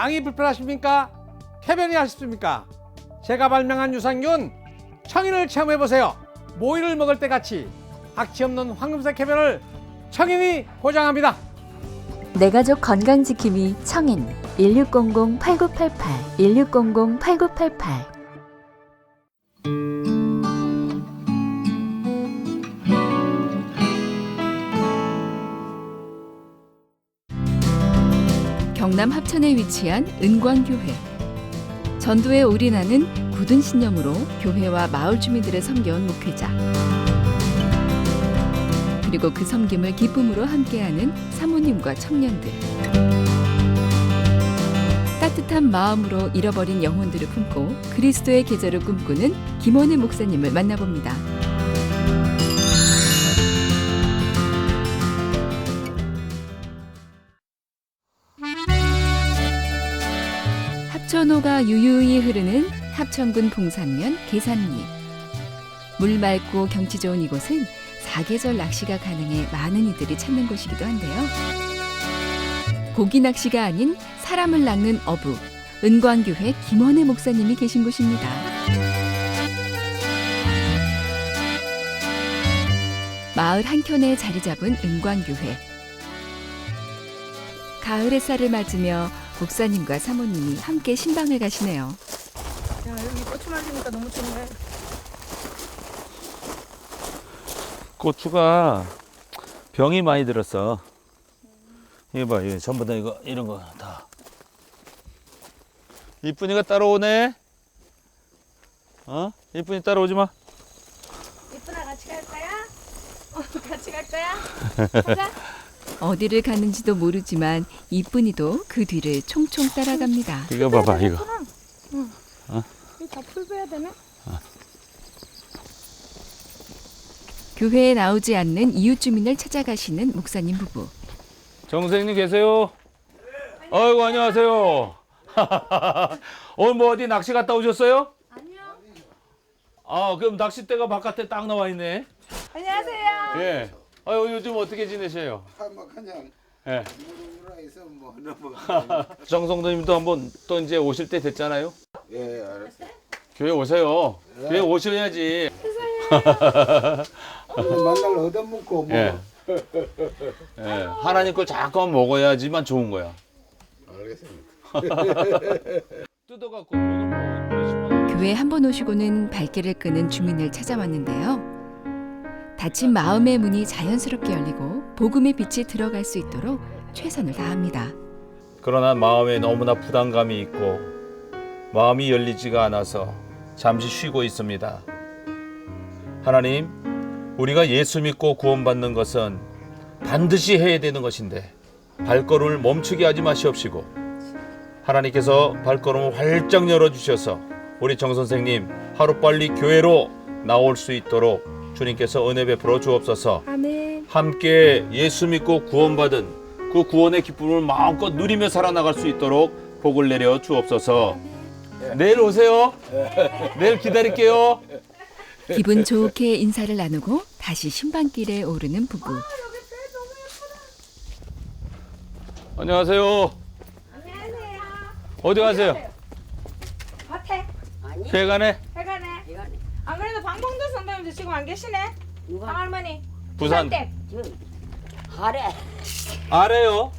당이 불편하십니까? 쾌변이 하십니까? 제가 발명한 유산균 청인을 체험해보세요. 모이를 먹을 때 같이 악취 없는 황금색 쾌변을 청인이 보장합니다. 내 가족 건강지킴이 청인 1600-8988 1600-8988 경남 합천에 위치한 은광교회. 전도에 올인하는 굳은 신념으로 교회와 마을 주민들을 섬겨온 목회자. 그리고 그 섬김을 기쁨으로 함께하는 사모님과 청년들. 따뜻한 마음으로 잃어버린 영혼들을 품고 그리스도의 계절을 꿈꾸는 김원혜 목사님을 만나봅니다. 합천호가 유유히 흐르는 합천군 봉산면 계산리. 물 맑고 경치 좋은 이곳은 사계절 낚시가 가능해 많은 이들이 찾는 곳이기도 한데요. 고기 낚시가 아닌 사람을 낚는 어부, 은광교회 김원혜 목사님이 계신 곳입니다. 마을 한켠에 자리 잡은 은광교회. 가을 햇살을 맞으며 목사님과 사모님이 함께 신방을 가시네요. 야, 여기 고추 말리니까 너무 좋네. 고추가 병이 많이 들었어. 이거 봐, 이거 전부 다 이거 이런 거 다. 이쁜이가 따라오네. 이쁜이 따라오지 마. 이쁜아 같이 갈 거야? 같이 갈 거야? 가자. 어디를 가는지도 모르지만 이쁜이도 그 뒤를 총총 따라갑니다. 이거 봐봐, 이거. 이거 다 풀어야 되네? 교회에 나오지 않는 이웃 주민을 찾아가시는 목사님 부부. 정선생님 계세요? 아이고, 안녕하세요. 오늘 뭐 어디 낚시 갔다 오셨어요? 아니요. 아, 그럼 낚싯대가 바깥에 딱 나와 있네. 안녕하세요. 예. 아유, 요즘 어떻게 지내셔요? 뭐 그냥 예. 무릎으로 뭐 너무 정성도님도 한번 또 이제 오실 때 됐잖아요. 예 알았어. 교회 오세요. 교회 오셔야지. 만날 얻어먹고 뭐 예. 예. 하나님 걸 자꾸 먹어야지만 좋은 거야. 알겠습니다. 뜯어갖고 돈을 뭐 몇십만 원. 교회 한 번 오시고는 발길을 끄는 주민을 찾아왔는데요. 닫힌 마음의 문이 자연스럽게 열리고 복음의 빛이 들어갈 수 있도록 최선을 다합니다. 그러나 마음에 너무나 부담감이 있고 마음이 열리지가 않아서 잠시 쉬고 있습니다. 하나님, 우리가 예수 믿고 구원받는 것은 반드시 해야 되는 것인데 발걸음을 멈추게 하지 마시옵시고 하나님께서 발걸음을 활짝 열어주셔서 우리 정 선생님 하루빨리 교회로 나올 수 있도록 주님께서 은혜 베풀어 주옵소서. 아멘. 함께 예수 믿고 구원받은 그 구원의 기쁨을 마음껏 누리며 살아나갈 수 있도록 복을 내려 주옵소서. 내일 오세요. 내일 기다릴게요. 기분 좋게 인사를 나누고 다시 신방길에 오르는 부부. 안녕하세요. 안녕하세요. 어디 가세요? 밭에 회관에 해가네. 안 그래도 방봉도 선배님도 지금 안 계시네. 누가? 방할머니. 부산 댁. 아래 아래요.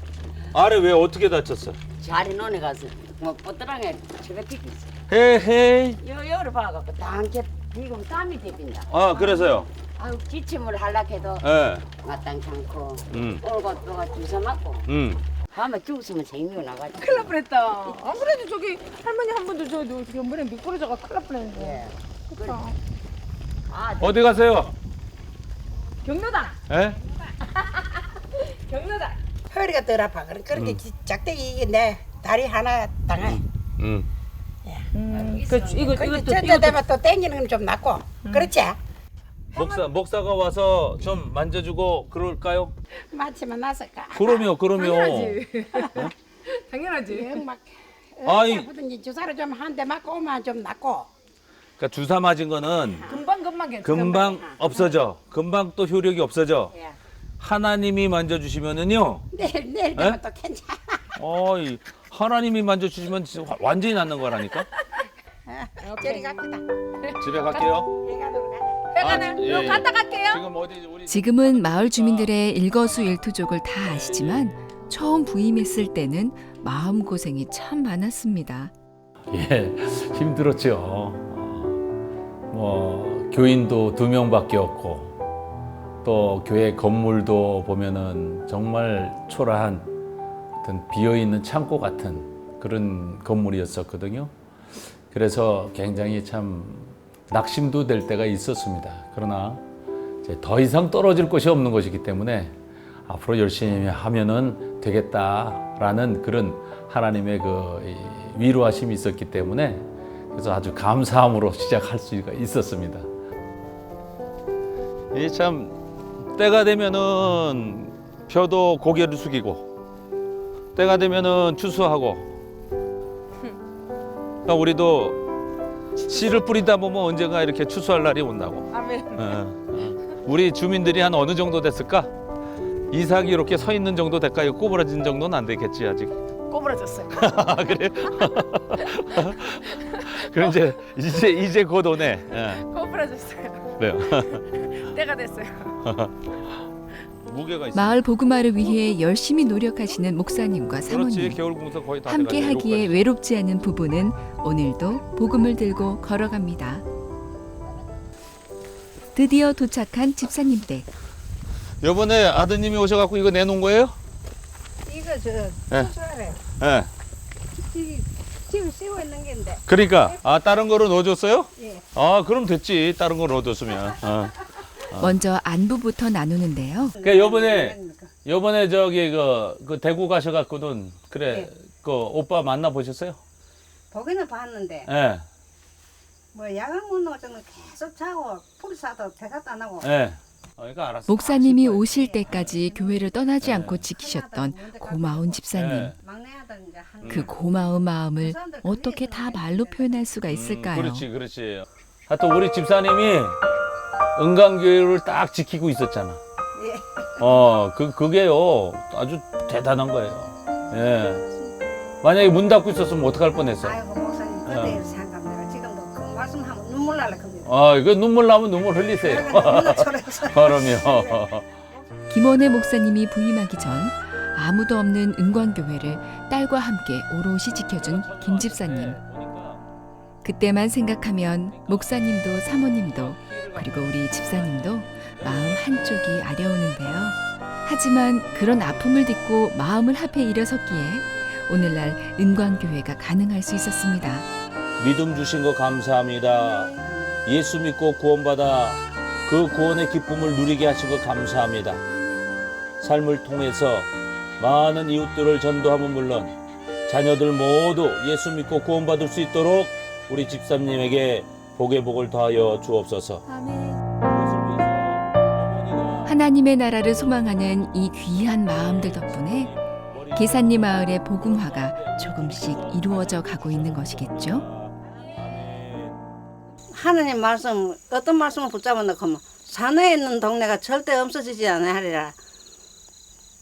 아래 왜 어떻게 다쳤어? 자리 논에 가서 뭐 뽀드랑에 제가 튀겼어. 헤헤. 여를 봐갖고 당게 지금 땀이 대빈다. 아 그래서요. 아유 기침을 하려해도 예. 마땅치 않고 음. 올고 또가 주사 맞고 밤에 죽으면 생미가 나가지고. 큰일 날 뻔했다. 안 그래도 저기 할머니 한 분도 저 연번에 미끄러져가 큰일 날 뻔했는데. 예. 그렇다. 아, 어디 가세요? 경로당. 예? 경로당. 허리가 덜 아파. 그렇게 작대기 이게 내 다리 하나 당해. 이것도 전자 되면 또 땡기는 건 좀 낫고. 그렇지? 목사가 와서 좀 만져주고 그럴까요? 마치면 나서까. 그럼요. 당연하지. 막 아이. 아프든지 주사를 좀 한 대 맞고 오면 좀 낫고. 그러니까 주사 맞은 거는 금방 괜찮아. 금방 없어져. 금방 또 효력이 없어져. 예. 하나님이 만져주시면은요. 내일 되면 또 괜찮아. 어이 하나님이 만져주시면 진짜 완전히 낫는 거라니까. 저리 갑시다. 집에 갈게요. 해가도록 가자. 회관을 예, 예. 갔다 갈게요. 지금 어디 우리 지금은 마을 주민들의 일거수일투족을 다 아시지만 처음 부임했을 때는 마음고생이 참 많았습니다. 예, 힘들었죠. 뭐 교인도 2명밖에 없고 또 교회 건물도 보면은 정말 초라한 어떤 비어 있는 창고 같은 그런 건물이었었거든요. 그래서 굉장히 참 낙심도 될 때가 있었습니다. 그러나 이제 더 이상 떨어질 곳이 없는 것이기 때문에 앞으로 열심히 하면은 되겠다라는 그런 하나님의 그 위로하심이 있었기 때문에 그래서 아주 감사함으로 시작할 수가 있었습니다. 이 참 때가 되면은 벼도 고개를 숙이고 때가 되면은 추수하고 그러니까 우리도 씨를 뿌리다 보면 언젠가 이렇게 추수할 날이 온다고. 아멘. 우리 주민들이 한 어느 정도 됐을까? 이삭이 이렇게 서 있는 정도 될까요? 꼬부라진 정도는 안 되겠지 아직. 꼬부러졌어요. 아, 그래? 그럼 이제 곧 오네. 예. 꼬부러졌어요. 그래요. 때가 됐어요. 무게가 있어. 마을 복음화를 위해 열심히 노력하시는 목사님과 그렇지. 사모님. 겨울 공사 거의 다 함께 돼가지고 하기에 요거까지. 외롭지 않은 부부는 오늘도 복음을 들고 걸어갑니다. 드디어 도착한 집사님 댁. 요번에 아드님이 오셔갖고 이거 내놓은 거예요? 이거 저 예. 수수하래. 예. 지금 쓰고 있는 게인데. 그러니까 다른 거로 넣어줬어요? 예. 아 그럼 됐지. 다른 거 넣어줬으면. 먼저 안부부터 나누는데요. 그러니까 요번에 저기 그 대구 가셔갖고는 그래 그 오빠 만나 보셨어요? 보기는 봤는데 예. 뭐 야간 문 오서는 계속 자고 풀 사도 대답도 안 하고. 예. 그러니까 알았어. 목사님이 오실 때까지 교회를 떠나지 않고 지키셨던 고마운 집사님. 예. 막내 아들 이제 한. 그 고마운 마음을 어떻게 다 말로 표현할 수가 있을까요? 그렇지. 하여튼 우리 집사님이 은강교회를 딱 지키고 있었잖아. 예. 그게요 아주 대단한 거예요. 예. 만약에 문 닫고 있었으면 어떡할 뻔했어. 아이고 목사님 그때 생각나가 지금도 그 말씀하면 눈물 날라 겁니다. 이거 눈물 나면 눈물 흘리세요. 그럼요. 김원혜 목사님이 부임하기 전 아무도 없는 은광교회를 딸과 함께 오롯이 지켜준 김 집사님. 그때만 생각하면 목사님도 사모님도 그리고 우리 집사님도 마음 한쪽이 아려오는데요. 하지만 그런 아픔을 딛고 마음을 합해 일어섰기에 오늘날 은광교회가 가능할 수 있었습니다. 믿음 주신 거 감사합니다. 예수 믿고 구원받아 그 구원의 기쁨을 누리게 하신 거 감사합니다. 삶을 통해서 많은 이웃들을 전도하면 물론 자녀들 모두 예수 믿고 구원받을 수 있도록 우리 집사님에게 복의 복을 더하여 주옵소서. 하나님의 나라를 소망하는 이 귀한 마음들 덕분에 계산리 마을의 복음화가 조금씩 이루어져 가고 있는 것이겠죠. 하느님 말씀 어떤 말씀을 붙잡아 놓고 산에 있는 동네가 절대 없어지지 않으리라.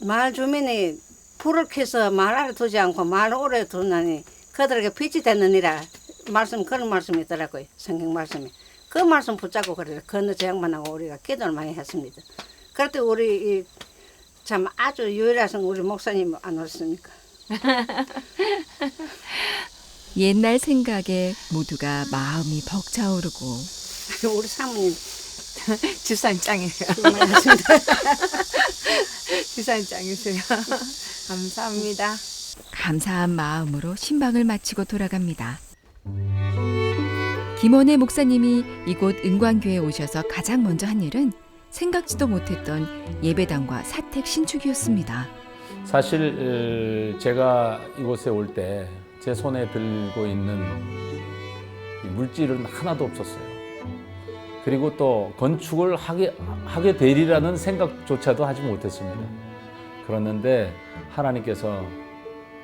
마을 주민이 불을 켜서 말 아래 두지 않고 말 오래 두나니 그들에게 빛이 되느니라. 말씀 그런 말씀이 있더라고요. 성경 말씀이. 그 말씀 붙잡고 그래. 그느 저 양반하고 우리가 기도를 많이 했습니다. 그럴 때 우리 참 아주 유일하신 우리 목사님 안 오셨습니까? 옛날 생각에 모두가 마음이 벅차오르고 우리 사모님 집사님 짱이에요. 고맙습니다. 집사님 짱이세요. 감사합니다. 감사한 마음으로 신방을 마치고 돌아갑니다. 김원혜 목사님이 이곳 은광교회에 오셔서 가장 먼저 한 일은 생각지도 못했던 예배당과 사택 신축이었습니다. 사실 제가 이곳에 올 때 제 손에 들고 있는 이 물질은 하나도 없었어요. 그리고 또 건축을 하게 되리라는 생각조차도 하지 못했습니다. 그랬는데 하나님께서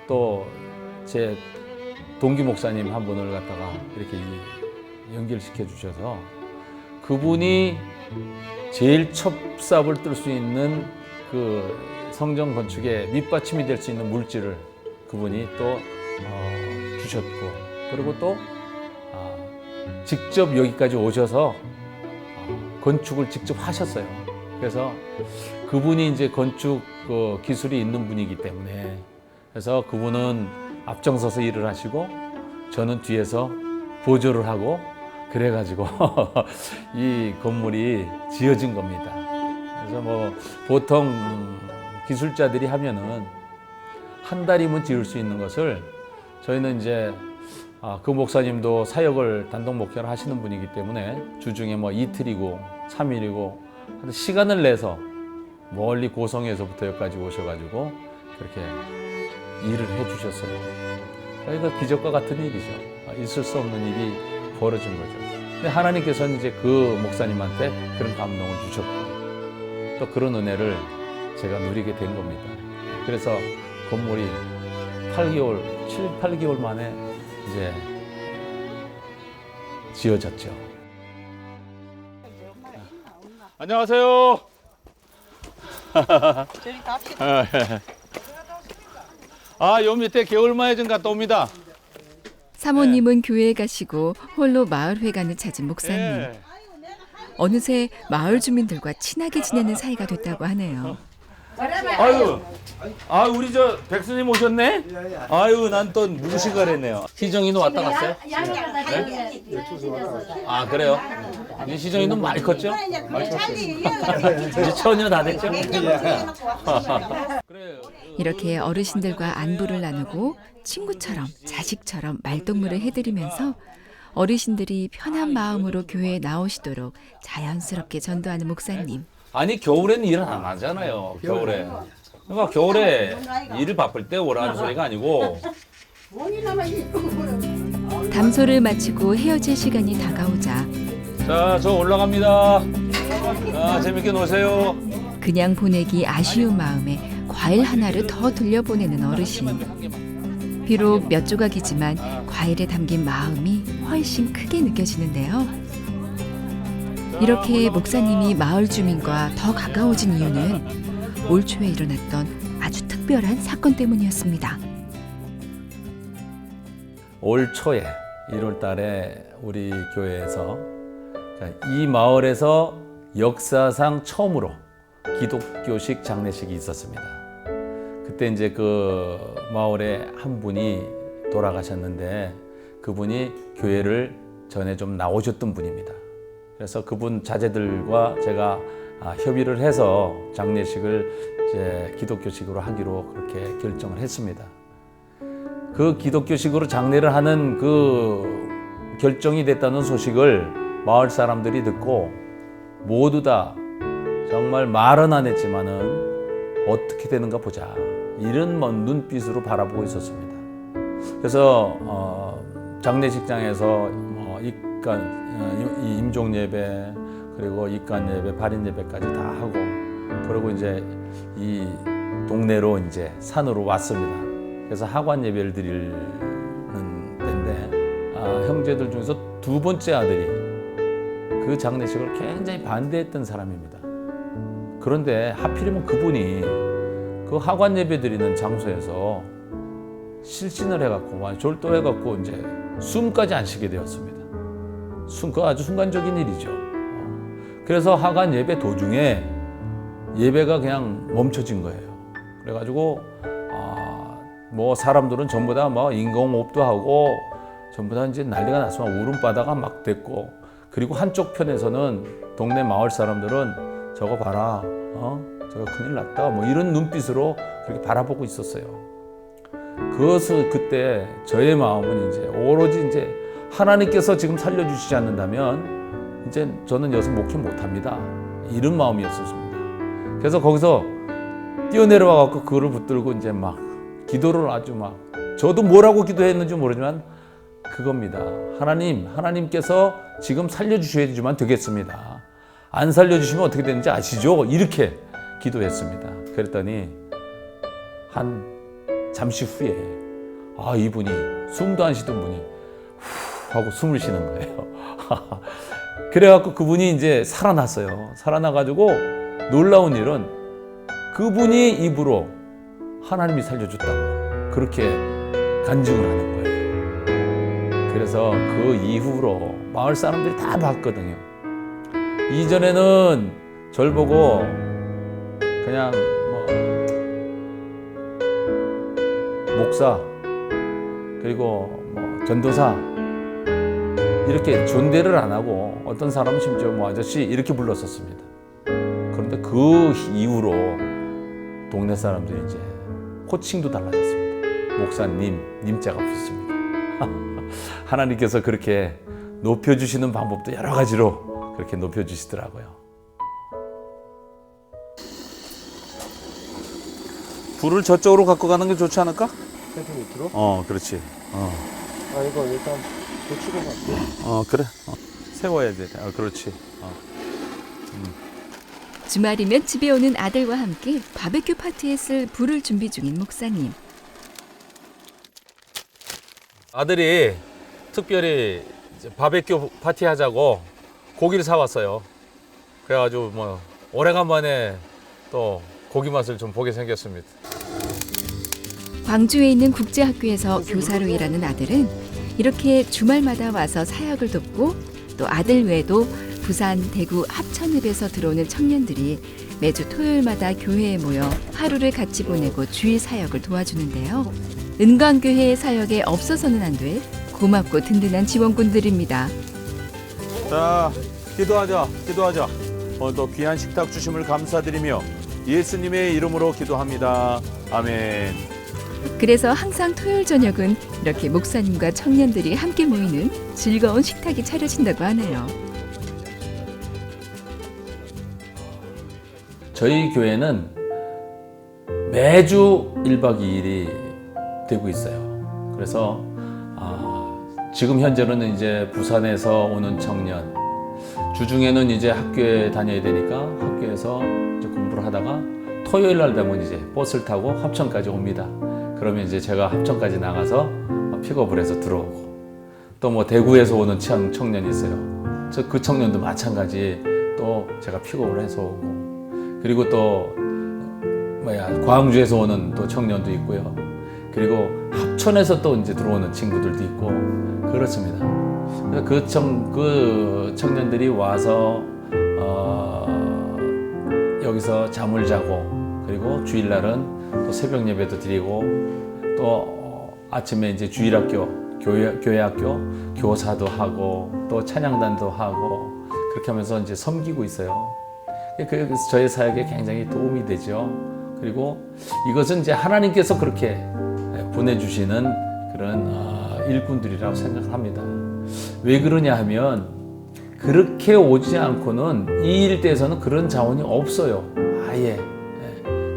또 제 동기 목사님 한 분을 갖다가 이렇게 연결시켜 주셔서 그분이 제일 첫 삽을 뜰 수 있는 그 성전 건축의 밑받침이 될 수 있는 물질을 그분이 또 주셨고, 그리고 또 직접 여기까지 오셔서 건축을 직접 하셨어요. 그래서 그분이 이제 건축 기술이 있는 분이기 때문에, 그래서 그분은 앞장서서 일을 하시고 저는 뒤에서 보조를 하고, 그래가지고 이 건물이 지어진 겁니다. 그래서 뭐 보통 기술자들이 하면은 한 달이면 지을 수 있는 것을, 저희는 이제 그 목사님도 사역을 단독 목회를 하시는 분이기 때문에 주중에 뭐 이틀이고 3일이고 시간을 내서 멀리 고성에서부터 여기까지 오셔가지고 그렇게 일을 해주셨어요. 그러니까 기적과 같은 일이죠. 있을 수 없는 일이 벌어진 거죠. 근데 하나님께서는 이제 그 목사님한테 그런 감동을 주셨고, 또 그런 은혜를 제가 누리게 된 겁니다. 그래서 건물이 7-8개월 만에 이제 지어졌죠. 안녕하세요. 저리 갑시다. 요 밑에 개울마에 좀 갔다 옵니다. 사모님은 교회에 가시고 홀로 마을회관을 찾은 목사님. 예. 어느새 마을 주민들과 친하게 지내는 사이가 됐다고 하네요. 아유, 우리 저 백수님 오셨네? 아유, 난 또 무식을 했네요. 희정이는 왔다 갔어요? 아, 그래요? 이제 희정이는 많이 컸죠? 이제 처녀 다 됐죠? 그래요. 이렇게 어르신들과 안부를 나누고 친구처럼 자식처럼 말동무를 해드리면서 어르신들이 편한 마음으로 교회에 나오시도록 자연스럽게 전도하는 목사님. 아니, 겨울에는 일을 안 하잖아요. 겨울에. 그러니까 겨울에 일을 바쁠 때 오라는 소리가 아니고, 담소를 마치고 헤어질 시간이 다가오자 자, 저 올라갑니다. 재밌게 노세요. 그냥 보내기 아쉬운 마음에 과일 하나를 더 들려보내는 어르신. 비록 몇 조각이지만 과일에 담긴 마음이 훨씬 크게 느껴지는데요. 이렇게 목사님이 마을 주민과 더 가까워진 이유는 올 초에 일어났던 아주 특별한 사건 때문이었습니다. 올 초에 1월 달에 우리 교회에서 이 마을에서 역사상 처음으로 기독교식 장례식이 있었습니다. 그때 이제 그 마을에 한 분이 돌아가셨는데, 그분이 교회를 전에 좀 나오셨던 분입니다. 그래서 그분 자제들과 제가 협의를 해서 장례식을 이제 기독교식으로 하기로 그렇게 결정을 했습니다. 그 기독교식으로 장례를 하는 그 결정이 됐다는 소식을 마을 사람들이 듣고 모두 다 정말 말은 안 했지만은 어떻게 되는가 보자, 이런 먼 눈빛으로 바라보고 있었습니다. 그래서 장례식장에서 임종 예배, 그리고 입관 예배, 발인 예배까지 다 하고, 그리고 이제 이 동네로 이제 산으로 왔습니다. 그래서 하관 예배를 드리는 때인데, 형제들 중에서 두 번째 아들이 그 장례식을 굉장히 반대했던 사람입니다. 그런데 하필이면 그분이 그 하관 예배 드리는 장소에서 실신을 해갖고 졸도해갖고 이제 숨까지 안 쉬게 되었습니다. 그 아주 순간적인 일이죠. 그래서 하관 예배 도중에 예배가 그냥 멈춰진 거예요. 그래가지고 뭐 사람들은 전부 다 뭐 인공호흡도 하고 전부 다 이제 난리가 났으면 울음바다가 막 됐고, 그리고 한쪽 편에서는 동네 마을 사람들은 저거 봐라, 저거 큰일 났다, 뭐 이런 눈빛으로 그렇게 바라보고 있었어요. 그것을 그때 저의 마음은 이제 오로지 이제 하나님께서 지금 살려주시지 않는다면 이제 저는 여기서 목회 못합니다, 이런 마음이었습니다. 그래서 거기서 뛰어내려와 갖고 그거를 붙들고 이제 막 기도를 아주 막, 저도 뭐라고 기도했는지 모르지만 그겁니다. 하나님께서 지금 살려주셔야지만 되겠습니다. 안 살려주시면 어떻게 되는지 아시죠? 이렇게 기도했습니다. 그랬더니 잠시 후에 이분이, 숨도 안 쉬던 분이 후 하고 숨을 쉬는 거예요. 그래갖고 그분이 이제 살아났어요. 살아나가지고 놀라운 일은 그분이 입으로 하나님이 살려줬다고 그렇게 간증을 하는 거예요. 그래서 그 이후로 마을 사람들이 다 봤거든요. 이전에는 절 보고 그냥 목사 그리고 전도사 이렇게 존대를 안 하고 어떤 사람은 심지어 아저씨 이렇게 불렀었습니다. 그런데 그 이후로 동네 사람들이 이제 호칭도 달라졌습니다. 목사님, 님자가 붙습니다. 하나님께서 그렇게 높여주시는 방법도 여러 가지로 그렇게 높여주시더라고요. 불을 저쪽으로 갖고 가는 게 좋지 않을까? 텐트 밑으로? 그렇지. 아 이거 일단 고치고 갈게. 그래. 세워야 돼. 그렇지. 주말이면 집에 오는 아들과 함께 바베큐 파티에 쓸 불을 준비 중인 목사님. 아들이 특별히 이제 바베큐 파티 하자고 고기를 사왔어요. 그래가지고 오래간만에 또 고기 맛을 좀 보게 생겼습니다. 광주에 있는 국제학교에서 교사로 일하는 아들은 이렇게 주말마다 와서 사역을 돕고 또 아들 외에도 부산, 대구, 합천읍에서 들어오는 청년들이 매주 토요일마다 교회에 모여 하루를 같이 보내고 주일 사역을 도와주는데요. 은광교회의 사역에 없어서는 안 될 고맙고 든든한 지원군들입니다. 자, 기도하자. 또 귀한 식탁 주심을 감사드리며 예수님의 이름으로 기도합니다. 아멘. 그래서 항상 토요일 저녁은 이렇게 목사님과 청년들이 함께 모이는 즐거운 식탁이 차려진다고 하네요. 저희 교회는 매주 1박 2일이 되고 있어요. 그래서 지금 현재는 이제 부산에서 오는 청년, 주중에는 이제 학교에 다녀야 되니까 학교에서 이제 공부를 하다가 토요일 날 되면 이제 버스를 타고 합천까지 옵니다. 그러면 이제 제가 합천까지 나가서 픽업을 해서 들어오고, 또 대구에서 오는 청년이 있어요. 그 청년도 마찬가지 또 제가 픽업을 해서 오고, 그리고 또 광주에서 오는 또 청년도 있고요. 그리고 합천에서 또 이제 들어오는 친구들도 있고 그렇습니다. 그 청년들이 와서 여기서 잠을 자고, 그리고 주일날은 또 새벽 예배도 드리고, 또 아침에 이제 주일학교, 교회학교 교사도 하고, 또 찬양단도 하고, 그렇게 하면서 이제 섬기고 있어요. 그래서 저희 사역에 굉장히 도움이 되죠. 그리고 이것은 이제 하나님께서 그렇게 보내주시는 그런 일꾼들이라고 생각합니다. 왜 그러냐 하면, 그렇게 오지 않고는 이 일대에서는 그런 자원이 없어요. 아예.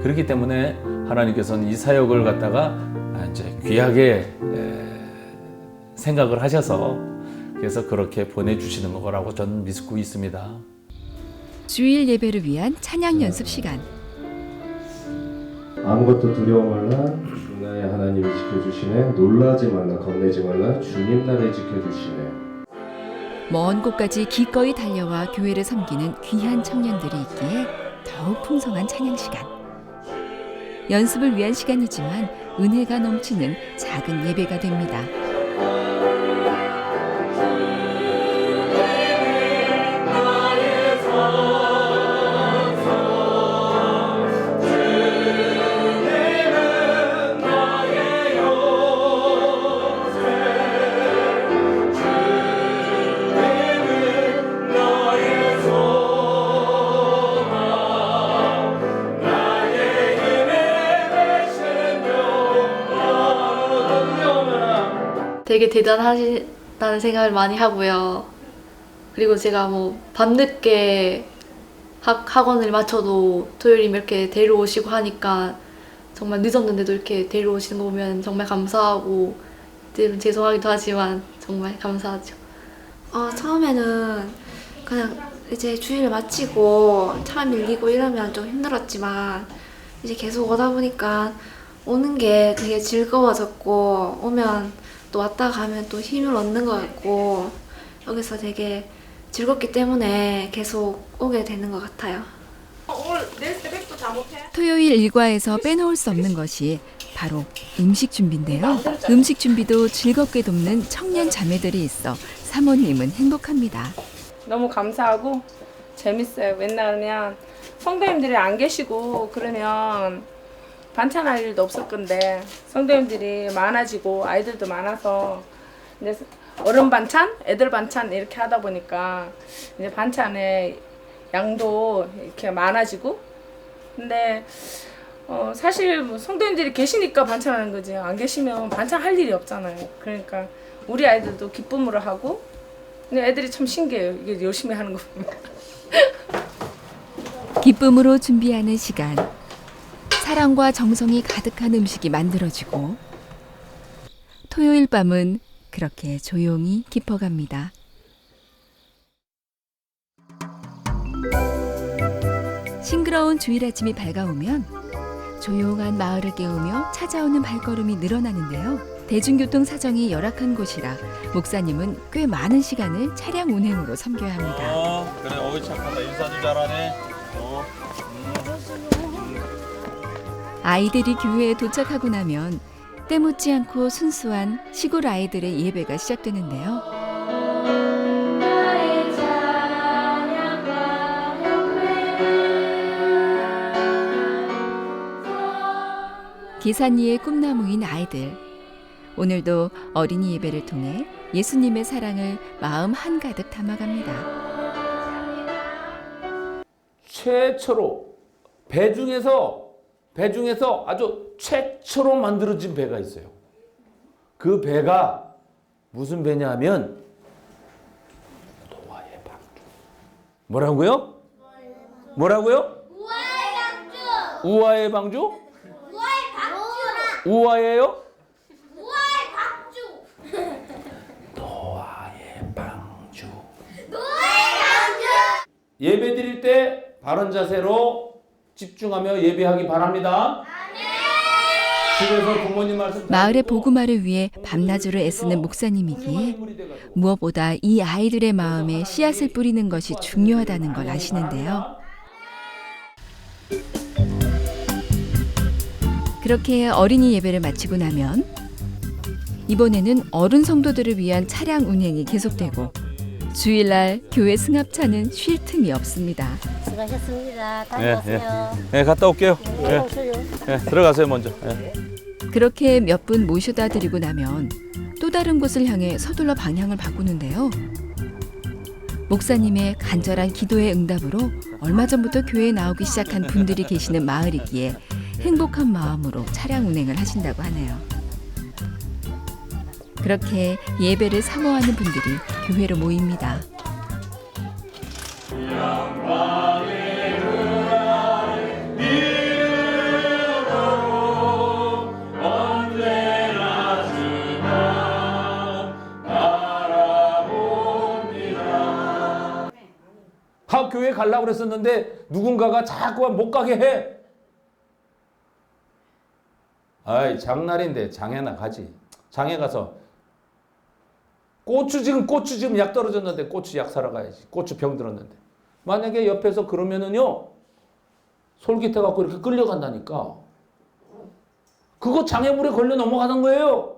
그렇기 때문에 하나님께서는 이 사역을 갖다가 이제 귀하게 생각을 하셔서, 그래서 그렇게 보내주시는 거라고 저는 믿고 있습니다. 주일 예배를 위한 찬양 연습 시간. 아무것도 두려워 말라, 주 나의 하나님이 지켜주시네. 놀라지 말라, 겁내지 말라, 주님 나를 지켜주시네. 먼 곳까지 기꺼이 달려와 교회를 섬기는 귀한 청년들이 있기에 더욱 풍성한 찬양 시간. 연습을 위한 시간이지만 은혜가 넘치는 작은 예배가 됩니다. 되게 대단하시다는 생각을 많이 하고요. 그리고 제가 밤늦게 학원을 마쳐도 토요일이면 이렇게 데리러 오시고 하니까 정말 늦었는데도 이렇게 데리러 오시는 거 보면 정말 감사하고, 때론 죄송하기도 하지만 정말 감사하죠. 처음에는 그냥 이제 주일을 마치고 차 밀리고 이러면 좀 힘들었지만, 이제 계속 오다 보니까 오는 게 되게 즐거워졌고, 오면 또 왔다 가면 또 힘을 얻는 것 같고, 여기서 되게 즐겁기 때문에 계속 오게 되는 것 같아요. 토요일 일과에서 빼놓을 수 없는 것이 바로 음식 준비인데요. 음식 준비도 즐겁게 돕는 청년 자매들이 있어 사모님은 행복합니다. 너무 감사하고 재밌어요. 맨날 성도님들이 안 계시고 그러면 반찬할 일도 없을 건데 성도님들이 많아지고 아이들도 많아서 이제 어른 반찬, 애들 반찬 이렇게 하다 보니까 이제 반찬의 양도 이렇게 많아지고 근데 사실 뭐 성도님들이 계시니까 반찬하는 거지 안 계시면 반찬할 일이 없잖아요. 그러니까 우리 아이들도 기쁨으로 하고 근데 애들이 참 신기해요. 이게 열심히 하는 거 보면. 기쁨으로 준비하는 시간. 사랑과 정성이 가득한 음식이 만들어지고 토요일 밤은 그렇게 조용히 깊어갑니다. 싱그러운 주일 아침이 밝아오면 조용한 마을을 깨우며 찾아오는 발걸음이 늘어나는데요. 대중교통 사정이 열악한 곳이라 목사님은 꽤 많은 시간을 차량 운행으로 섬겨야 합니다. 그래, 어이 착하다. 인사도 잘하네. 아이들이 교회에 도착하고 나면 때묻지 않고 순수한 시골 아이들의 예배가 시작되는데요. 계산이의 꿈나무인 아이들. 오늘도 어린이 예배를 통해 예수님의 사랑을 마음 한가득 담아갑니다. 최초로 배 중에서 아주 최초로 만들어진 배가 있어요. 그 배가 무슨 배냐면 노아의 방주. 뭐라고요? 우아의 방주? 우아예요? 노아의 방주. 예배 드릴 때 바른 자세로 집중하며 예배하기 바랍니다. 집에서 부모님 말씀 마을의 복음화를 위해 밤낮으로 애쓰는 목사님이기에 무엇보다 이 아이들의 마음에 씨앗을 뿌리는 것이 중요하다는 걸 아시는데요. 그렇게 어린이 예배를 마치고 나면 이번에는 어른 성도들을 위한 차량 운행이 계속되고 주일날 교회 승합차는 쉴 틈이 없습니다. 수고하셨습니다. 다녀오세요. 네, 갔다 올게요. 네, 들어가세요 먼저. 그렇게 몇 분 모셔다 드리고 나면 또 다른 곳을 향해 서둘러 방향을 바꾸는데요. 목사님의 간절한 기도의 응답으로 얼마 전부터 교회에 나오기 시작한 분들이 계시는 마을이기에 행복한 마음으로 차량 운행을 하신다고 하네요. 그렇게 예배를 사모하는 분들이 교회로 모입니다. 교회 가려고 그랬었는데 누군가가 자꾸 못 가게 해. 아이, 장날인데 장에나 가지. 장에 가서 고추 지금 약 떨어졌는데 고추 약 사러 가야지. 고추 병 들었는데. 만약에 옆에서 그러면은요, 솔깃해 갖고 이렇게 끌려간다니까. 그거 장애물에 걸려 넘어가는 거예요.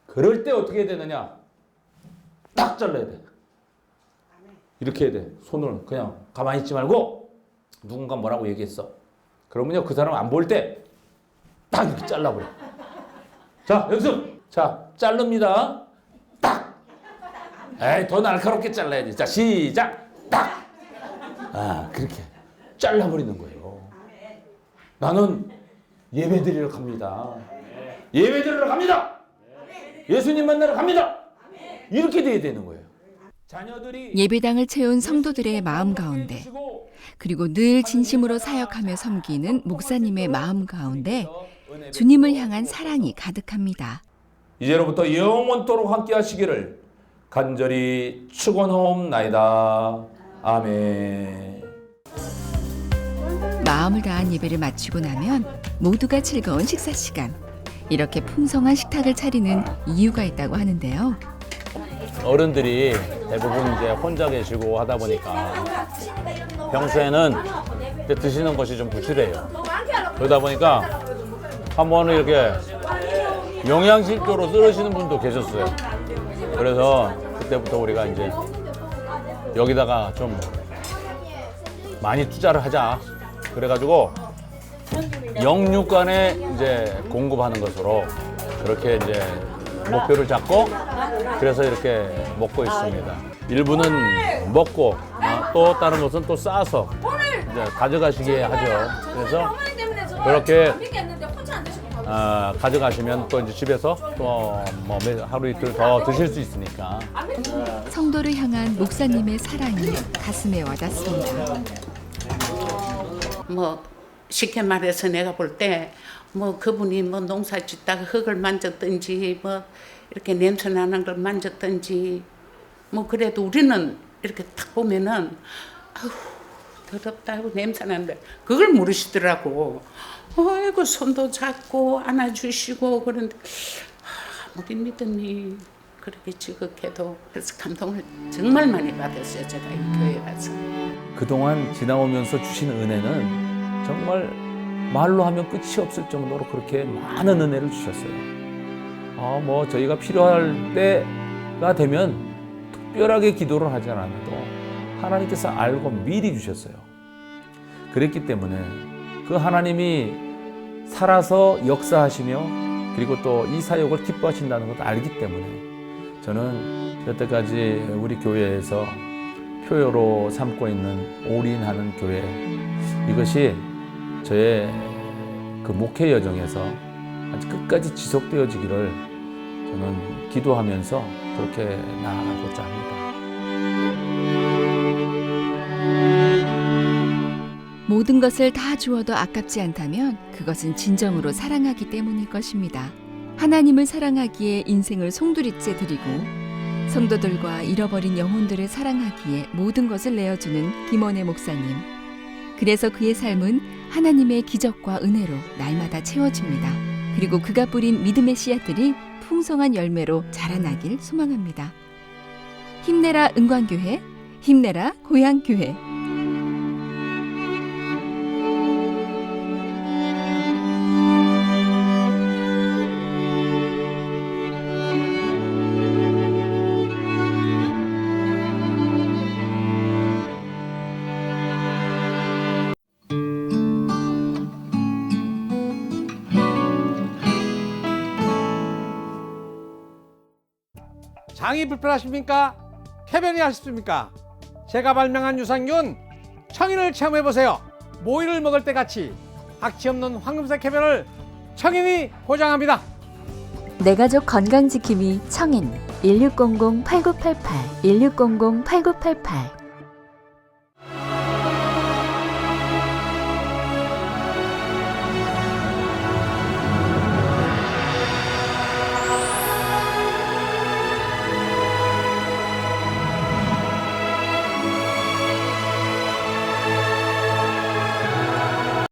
그럴 때 어떻게 해야 되느냐? 딱 잘라야 돼. 이렇게 해야 돼. 손을 그냥 가만히 있지 말고 누군가 뭐라고 얘기했어. 그러면요, 그 사람 안 볼 때 딱 이렇게 잘라버려. 자, 연습. 자, 자릅니다. 딱. 에이, 더 날카롭게 잘라야지. 자, 시작. 딱. 아, 그렇게 잘라버리는 거예요. 나는 예배 드리러 갑니다. 예배 드리러 갑니다. 예수님 만나러 갑니다. 이렇게 돼야 되는 거예요. 예배당을 채운 성도들의 마음 가운데, 그리고 늘 진심으로 사역하며 섬기는 목사님의 마음 가운데 주님을 향한 사랑이 가득합니다. 이제로부터 영원토록 함께 하시기를 간절히 축원하옵나이다. 아멘. 마음을 다한 예배를 마치고 나면 모두가 즐거운 식사 시간. 이렇게 풍성한 식탁을 차리는 이유가 있다고 하는데요. 어른들이 대부분 이제 혼자 계시고 하다 보니까 평소에는 드시는 것이 좀 부실해요. 그러다 보니까 한 번은 이렇게 영양실조로 쓰시는 분도 계셨어요. 그래서 그때부터 우리가 이제 여기다가 좀 많이 투자를 하자. 그래가지고 영육간에 이제 공급하는 것으로 그렇게 이제 목표를 잡고 그래서 이렇게 먹고 있습니다. 일부는 먹고 또 다른 것은 또 싸서 이제 가져가시게 하죠. 그래서 그렇게 가져가시면 또 이제 집에서 또 뭐 하루 이틀 더 드실 수 있으니까. 성도를 향한 목사님의 사랑이 가슴에 와닿습니다. 뭐 쉽게 말해서 내가 볼 때 뭐 그분이 뭐 농사 짓다가 흙을 만졌든지 뭐 이렇게 냄새 나는 걸 만졌든지 뭐 그래도 우리는 이렇게 딱 보면은 아우 더럽다고 냄새 나는데 그걸 모르시더라고. 아이고 손도 잡고 안아주시고 그런데 아무리 믿음이 그렇게 지극해도 그래서 감동을 정말 많이 받았어요. 제가 이 교회 가서. 그동안 지나오면서 주신 은혜는 정말 말로 하면 끝이 없을 정도로 그렇게 많은 은혜를 주셨어요. 뭐 저희가 필요할 때가 되면 특별하게 기도를 하지 않아도 하나님께서 알고 미리 주셨어요. 그랬기 때문에 그 하나님이 살아서 역사하시며 그리고 또 이 사역을 기뻐하신다는 것을 알기 때문에 저는 여태까지 우리 교회에서 표어로 삼고 있는 올인하는 교회, 이것이 저의 그 목회 여정에서 아주 끝까지 지속되어지기를 저는 기도하면서 그렇게 나아가고자 합니다. 모든 것을 다 주어도 아깝지 않다면 그것은 진정으로 사랑하기 때문일 것입니다. 하나님을 사랑하기에 인생을 송두리째 드리고 성도들과 잃어버린 영혼들을 사랑하기에 모든 것을 내어주는 김원혜 목사님. 그래서 그의 삶은 하나님의 기적과 은혜로 날마다 채워집니다. 그리고 그가 뿌린 믿음의 씨앗들이 풍성한 열매로 자라나길 소망합니다. 힘내라 은광교회, 힘내라 고향교회. 장이 불편하십니까? 쾌변이 하십니까? 제가 발명한 유산균 청인을 체험해보세요. 모이를 먹을 때 같이 악취 없는 황금색 쾌변을 청인이 보장합니다. 내 가족 건강지킴이 청인 1600-8988 1600-8988